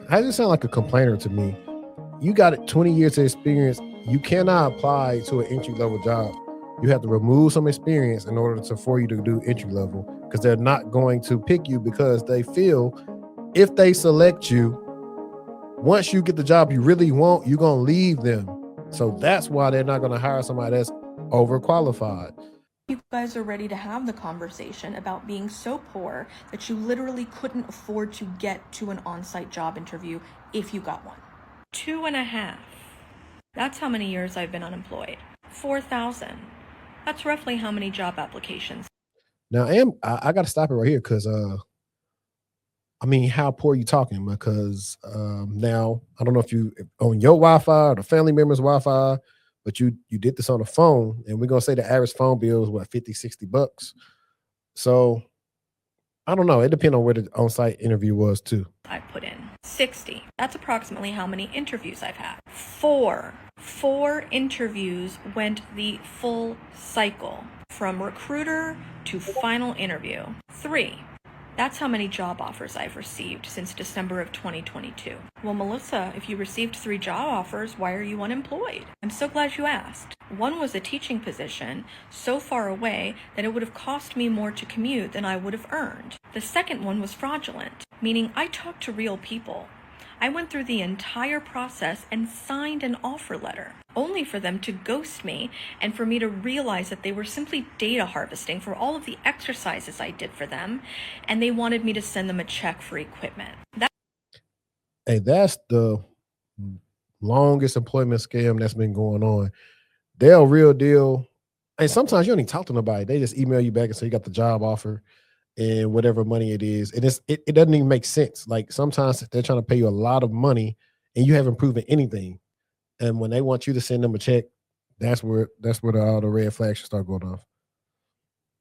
How does it sound like a complainer to me? You got 20 years of experience. You cannot apply to an entry level job. You have to remove some experience in order for you to do entry level because they're not going to pick you because they feel if they select you, once you get the job you really want, you're going to leave them. So that's why they're not going to hire somebody that's overqualified. You guys are ready to have the conversation about being so poor that you literally couldn't afford to get to an on-site job interview if you got one. 2.5. That's how many years I've been unemployed. 4,000. That's roughly how many job applications. Now, I got to stop it right here because I mean, how poor are you talking? Because now I don't know if you on your Wi-Fi or the family member's Wi-Fi, but you did this on the phone, and we're gonna say the average phone bill is what, 50, $60. So I don't know. It depends on where the on-site interview was too. I put in 60. That's approximately how many interviews I've had. Four interviews went the full cycle from recruiter to final interview. 3. That's how many job offers I've received since December of 2022. Well, Melissa, if you received 3 job offers, why are you unemployed? I'm so glad you asked. One was a teaching position so far away that it would have cost me more to commute than I would have earned. The second one was fraudulent, meaning I talked to real people. I went through the entire process and signed an offer letter, only for them to ghost me and for me to realize that they were simply data harvesting for all of the exercises I did for them, and they wanted me to send them a check for equipment. Hey, that's the longest employment scam that's been going on. They're a real deal. And sometimes you don't even talk to nobody. They just email you back and say you got the job offer and whatever money it is. And it doesn't even make sense. Like sometimes they're trying to pay you a lot of money and you haven't proven anything. And when they want you to send them a check, all the red flags should start going off.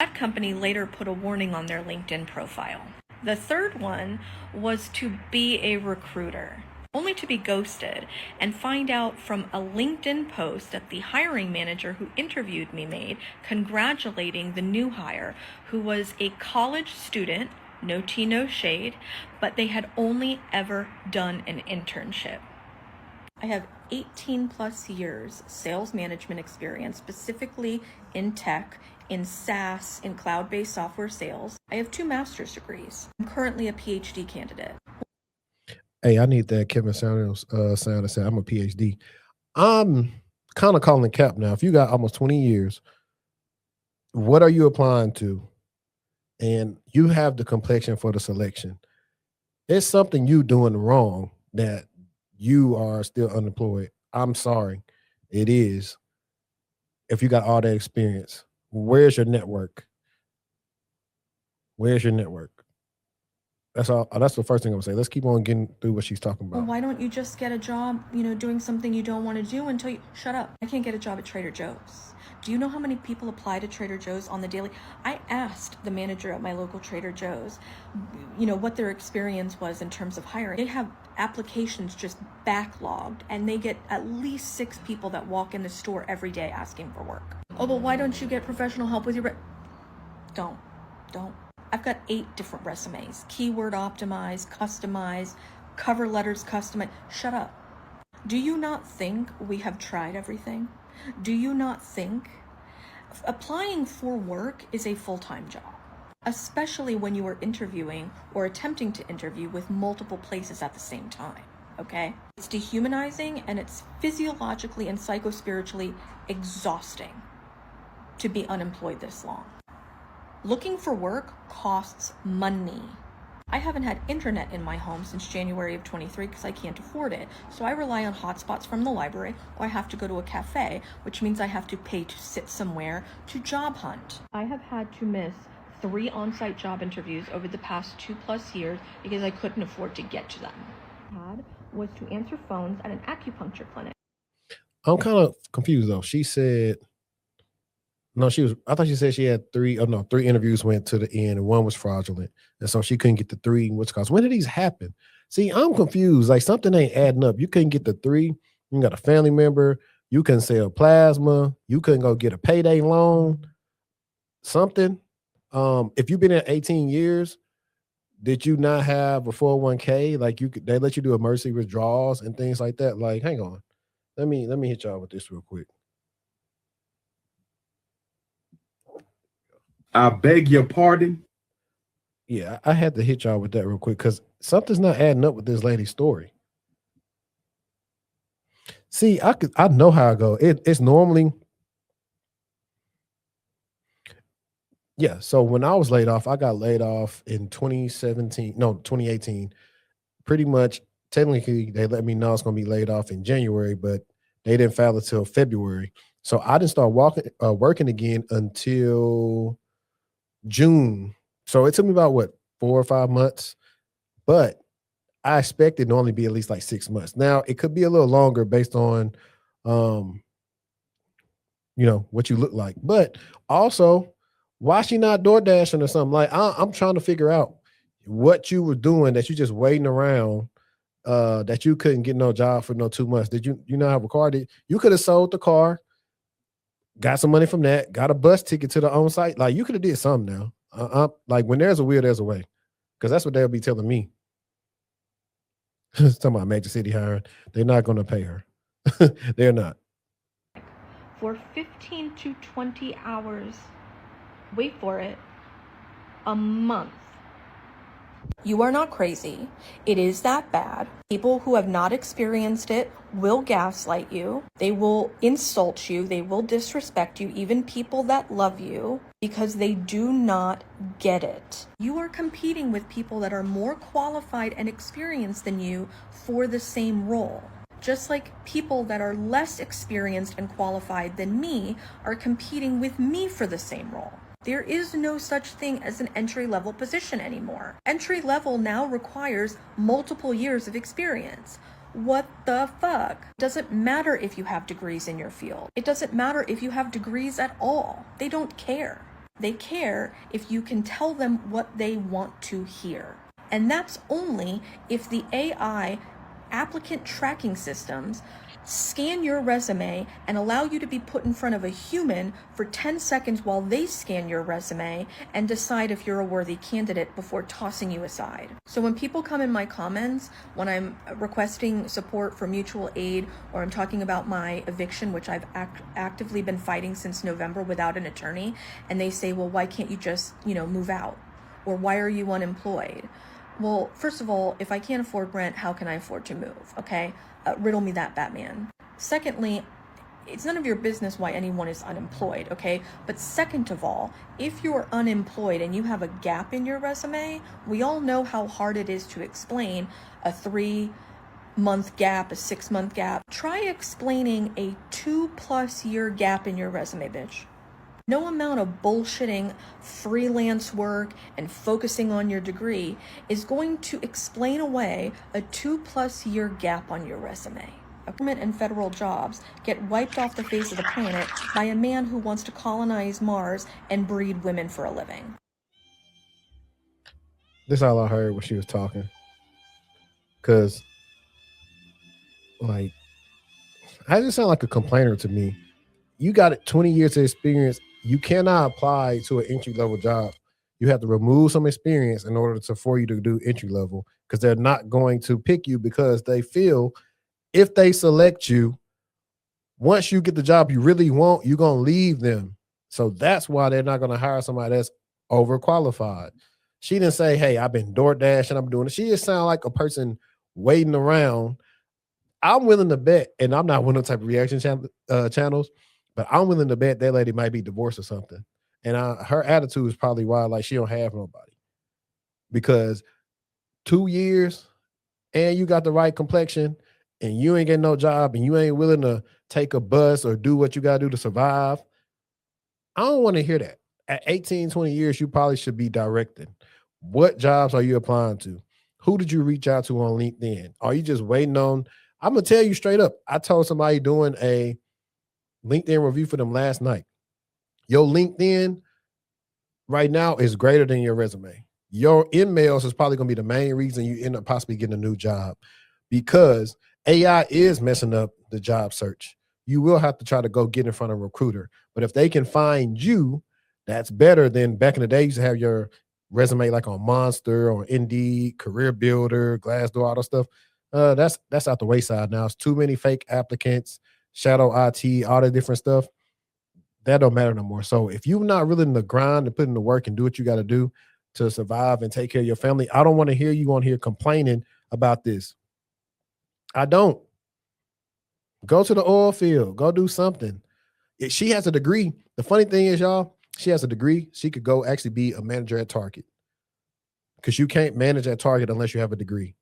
That company later put a warning on their LinkedIn profile. The third one was to be a recruiter, only to be ghosted and find out from a LinkedIn post that the hiring manager who interviewed me made congratulating the new hire, who was a college student, no tea, no shade, but they had only ever done an internship. I have 18 plus years sales management experience, specifically in tech, in SaaS, in cloud-based software sales. I have 2 master's degrees. I'm currently a PhD candidate. Hey, I need that Kevin Samuels sound that said I'm a PhD. I'm kind of calling cap now. If you got almost 20 years, what are you applying to? And you have the complexion for the selection. It's something you doing wrong that you are still unemployed. I'm sorry. It is. If you got all that experience, where's your network? Where's your network? That's all. That's the first thing I'm gonna say. Let's keep on getting through what she's talking Well, about. why don't you just get a job, doing something you don't want to do until you shut up. I can't get a job at Trader Joe's. Do you know how many people apply to Trader Joe's on the daily? I asked the manager at my local Trader Joe's, what their experience was in terms of hiring. They have applications just backlogged, and they get at least 6 people that walk in the store every day asking for work. Oh, but why don't you get professional help with your Don't. I've got 8 different resumes. Keyword optimize, customize, cover letters customize. Shut up. Do you not think we have tried everything? Do you not think applying for work is a full-time job? Especially when you are interviewing or attempting to interview with multiple places at the same time, okay? It's dehumanizing and it's physiologically and psychospiritually exhausting to be unemployed this long. Looking for work costs money. I haven't had internet in my home since January of 23 because I can't afford it. So I rely on hotspots from the library, or I have to go to a cafe, which means I have to pay to sit somewhere to job hunt. I have had to miss 3 on-site job interviews over the past 2+ years because I couldn't afford to get to them. Was to answer phones at an acupuncture clinic. I'm kind of confused though. She said no, she was. I thought she said she had 3. Oh no, 3 interviews went to the end, and 1 was fraudulent, and so she couldn't get the 3. Which cause when did these happen? See, I'm confused. Like something ain't adding up. You couldn't get the 3. You got a family member. You couldn't sell plasma. You couldn't go get a payday loan. Something. If you've been at 18 years, Did you not have a 401k? Like they let you do emergency withdrawals and things like that. Like, hang on. Let me hit y'all with this real quick. I beg your pardon. Yeah, I had to hit y'all with that real quick because something's not adding up with this lady's story. See, I know how I go. It's normally, yeah. So when I was laid off, I got laid off in 2017, no, 2018. Pretty much, technically, they let me know I was going to be laid off in January, but they didn't file it till February. So I didn't start working again until June. So it took me about what 4 or 5 months, but I expect it to only be at least like 6 months. Now it could be a little longer based on, um, what you look like. But also, why she not door dashing or something? Like I'm trying to figure out what you were doing that you just waiting around. That you couldn't get no job for no 2 months. Did you not have a car? You could have sold the car, got some money from that, got a bus ticket to the on site. Like you could have did something now. Like when there's a will, there's a way. Because that's what they'll be telling me. Talking about Major City hiring. They're not going to pay her. They're not. For 15 to 20 hours, wait for it, a month. You are not crazy. It is that bad. People who have not experienced it will gaslight you. They will insult you. They will disrespect you, even people that love you, because they do not get it. You are competing with people that are more qualified and experienced than you for the same role. Just like people that are less experienced and qualified than me are competing with me for the same role. There is no such thing as an entry-level position anymore. Entry-level now requires multiple years of experience. What the fuck? Doesn't matter if you have degrees in your field. It doesn't matter if you have degrees at all. They don't care. They care if you can tell them what they want to hear. And that's only if the AI applicant tracking systems scan your resume and allow you to be put in front of a human for 10 seconds while they scan your resume and decide if you're a worthy candidate before tossing you aside. So when people come in my comments, when I'm requesting support for mutual aid, or I'm talking about my eviction, which I've actively been fighting since November without an attorney, and they say, well, why can't you just, move out? Or why are you unemployed? Well, first of all, if I can't afford rent, how can I afford to move? Okay? Riddle me that, Batman. Secondly, it's none of your business why anyone is unemployed, okay? But second of all, if you're unemployed and you have a gap in your resume, we all know how hard it is to explain a 3-month gap, a 6-month gap. Try explaining a 2+ year gap in your resume, bitch. No amount of bullshitting freelance work and focusing on your degree is going to explain away a 2+ year gap on your resume. Government and federal jobs get wiped off the face of the planet by a man who wants to colonize Mars and breed women for a living. This is all I heard when she was talking. Because, like, I just sound like a complainer to me. You got 20 years of experience. You cannot apply to an entry level job. You have to remove some experience in order for you to do entry level, because they're not going to pick you because they feel if they select you, once you get the job you really want, you're going to leave them. So that's why they're not going to hire somebody that's overqualified. She didn't say, hey, I've been DoorDash and I'm doing it. She just sounded like a person waiting around. I'm willing to bet, and I'm not one of the type of reaction channels, but I'm willing to bet that lady might be divorced or something. And her attitude is probably why, like, she don't have nobody. Because 2 years and you got the right complexion and you ain't getting no job and you ain't willing to take a bus or do what you got to do to survive, I don't want to hear that. At 18, 20 years, you probably should be directed. What jobs are you applying to? Who did you reach out to on LinkedIn? Are you just waiting on? I'm going to tell you straight up. I told somebody doing a LinkedIn review for them last night. Your LinkedIn right now is greater than your resume. Your emails is probably going to be the main reason you end up possibly getting a new job, because AI is messing up the job search. You will have to try to go get in front of a recruiter. But if they can find you, that's better than back in the day. You used to have your resume like on Monster or Indeed, Career Builder, Glassdoor, all that stuff. That's out the wayside now. It's too many fake applicants, shadow IT, all that different stuff. That don't matter no more. So if you're not really in the grind and put in the work and do what you got to do to survive and take care of your family, I don't want to hear you on here complaining about this. I don't. Go to the oil field. Go do something. If she has a degree. The funny thing is, y'all, she has a degree. She could go actually be a manager at Target. Because you can't manage at Target unless you have a degree.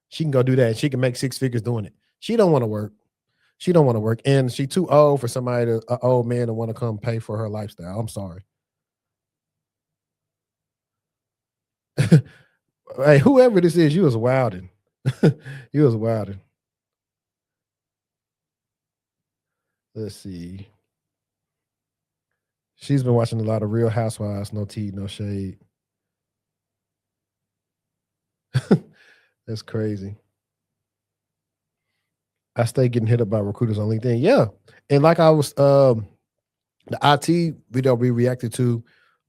She can go do that. She can make 6 figures doing it. She don't want to work. She don't want to work. And she too old for somebody, an old man, to want to come pay for her lifestyle. I'm sorry. Hey, whoever this is, you was wilding. You was wilding. Let's see. She's been watching a lot of Real Housewives. No tea, no shade. That's crazy. I stay getting hit up by recruiters on LinkedIn. Yeah. And like I was, the IT video we reacted to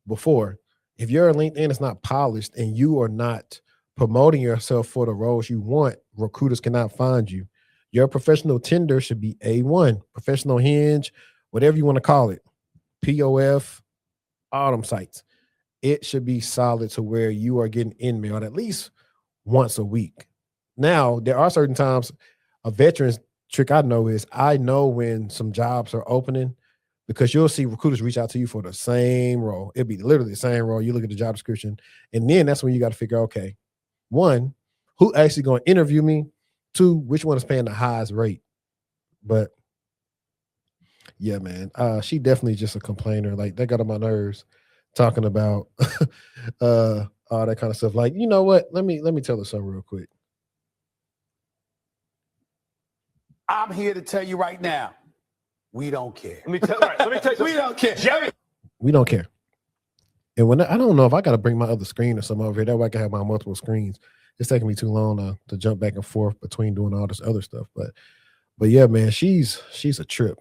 before, if your LinkedIn is not polished and you are not promoting yourself for the roles you want, recruiters cannot find you. Your professional Tinder should be A1, professional Hinge, whatever you want to call it, POF, all them sites. It should be solid to where you are getting in-mailed at least once a week. Now, there are certain times, a veteran's trick I know is I know when some jobs are opening because you'll see recruiters reach out to you for the same role. It'd be literally the same role. You look at the job description, and then that's when you got to figure, okay, one, who actually going to interview me? Two, which one is paying the highest rate? But yeah, man, she definitely just a complainer. Like that got on my nerves talking about all that kind of stuff. Like, you know what? Let me tell her something real quick. I'm here to tell you right now, we don't care. Let me tell you, We don't care. Jerry. We don't care. And when I don't know if I got to bring my other screen or something over here, that way I can have my multiple screens. It's taking me too long to jump back and forth between doing all this other stuff. But yeah, man, she's a trip.